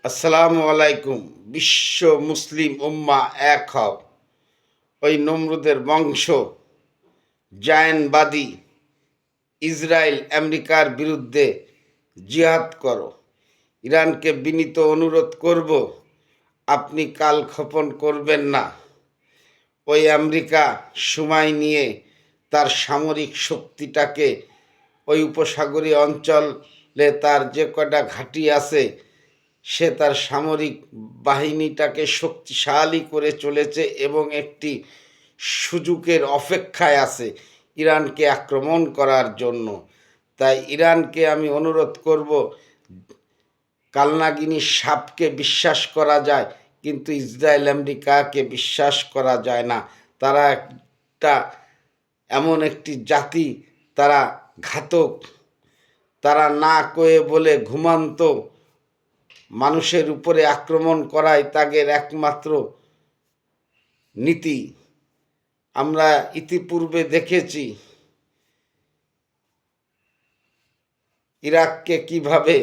আসসালামু আলাইকুম। বিশ্ব মুসলিম উম্মা এক হও। ওই নমরুদের বংশ জায়নবাদী ইসরায়েল আমেরিকার বিরুদ্ধে জিহাদ করো। ইরানকে বিনীত অনুরোধ করব, আপনি কালক্ষেপণ করবেন না। ওই আমেরিকা সময় নিয়ে তার সামরিক শক্তিটাকে ওই উপসাগরীয় অঞ্চলে তার যে কটা ঘাঁটি আছে সে তার সামরিক বাহিনীটাকে শক্তিশালী করে চলেছে এবং একটি সুযোগের অপেক্ষায় আছে ইরানকে আক্রমণ করার জন্য। তাই ইরানকে আমি অনুরোধ করব, কালনাগিনী সাপকে বিশ্বাস করা যায় কিন্তু ইসরায়েল আমেরিকাকে বিশ্বাস করা যায় না। তারা একটা এমন একটি জাতি, তারা ঘাতক, তারা না কয়ে বলে ঘুমান্ত মানুষের উপরে আক্রমণ করাই তাদের একমাত্র নীতি। আমরা ইতিপূর্বে দেখেছি ইরাককে কিভাবে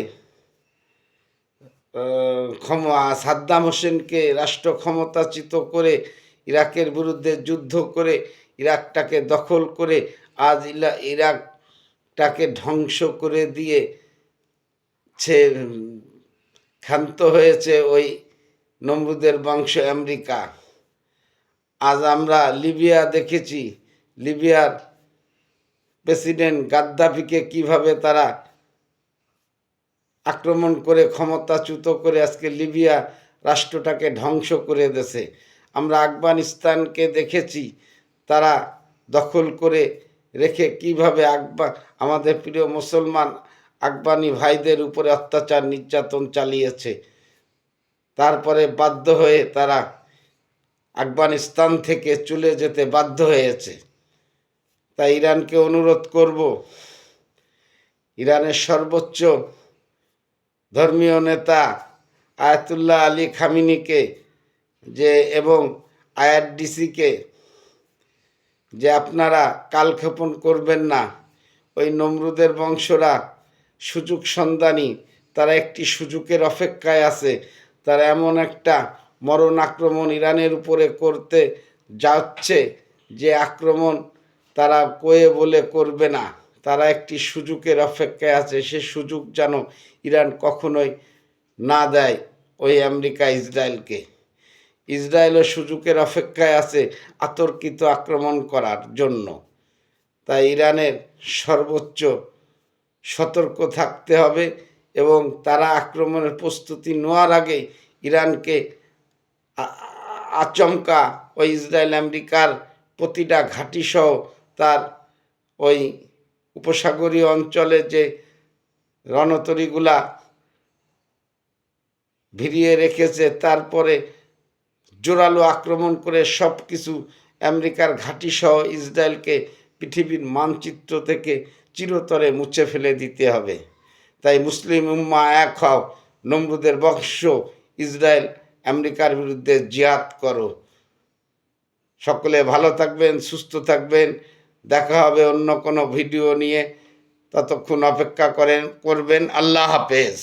সাদ্দাম হোসেনকে রাষ্ট্র ক্ষমতাচ্যুত করে ইরাকের বিরুদ্ধে যুদ্ধ করে ইরাকটাকে দখল করে আজ ইরাকটাকে ধ্বংস করে দিয়ে ক্ষান্ত হয়েছে ওই নমরুদের বংশ আমেরিকা। আজ আমরা লিবিয়া দেখেছি, লিবিয়ার প্রেসিডেন্ট গাদ্দাফিকে কিভাবে তারা আক্রমণ করে ক্ষমতাচ্যুত করে আজকে লিবিয়া রাষ্ট্রটাকে ধ্বংস করে দিয়েছে। আমরা আফগানিস্তানকে দেখেছি, তারা দখল করে রেখে কিভাবে আমাদের প্রিয় মুসলমান আফগানি ভাইদের উপরে অত্যাচার নির্যাতন চালিয়েছে। তারপরে বাধ্য হয়ে তারা আফগানিস্তান থেকে চলে যেতে বাধ্য হয়েছে। তাই ইরানকে অনুরোধ করব, ইরানের সর্বোচ্চ ধর্মীয় নেতা আয়াতুল্লাহ আলী খামিনিকে এবং আইআরডিসিকে যে আপনারা কালক্ষেপণ করবেন না। ওই নমরুদের বংশরা সুযোগ সন্ধানী, তারা একটি সুযোগের অপেক্ষায় আছে। তারা এমন একটা মরণ আক্রমণ ইরানের উপরে করতে যাচ্ছে যে আক্রমণ তারা কয়ে বলে করবে না। তারা একটি সুযোগের অপেক্ষায় আছে, সে সুযোগ যেন ইরান কখনোই না দেয় ওই আমেরিকা ইসরায়েলকে। ইসরায়েলও সুযোগের অপেক্ষায় আছে আতর্কিত আক্রমণ করার জন্য। তাই ইরানের সর্বোচ্চ সতর্ক থাকতে হবে এবং তারা আক্রমণের প্রস্তুতি নেওয়ার আগে ইরানকে আচমকা ওই ইসরায়েল আমেরিকার প্রতিটা ঘাঁটিসহ তার ওই উপসাগরীয় অঞ্চলে যে রণতরীগুলা ভিড়িয়ে রেখেছে, তারপরে জোরালো আক্রমণ করে সব কিছু আমেরিকার ঘাঁটিসহ ইসরায়েলকে পৃথিবীর মানচিত্র থেকে চিরতরে মুছে ফেলে দিতে হবে। তাই মুসলিম উম্মা এক হও, নমরুদের বংশ ইসরায়েল আমেরিকার বিরুদ্ধে জিহাদ করো। সকলে ভালো থাকবেন, সুস্থ থাকবেন। দেখা হবে অন্য কোনো ভিডিও নিয়ে। ততক্ষণ অপেক্ষা করবেন। আল্লাহ হাফেজ।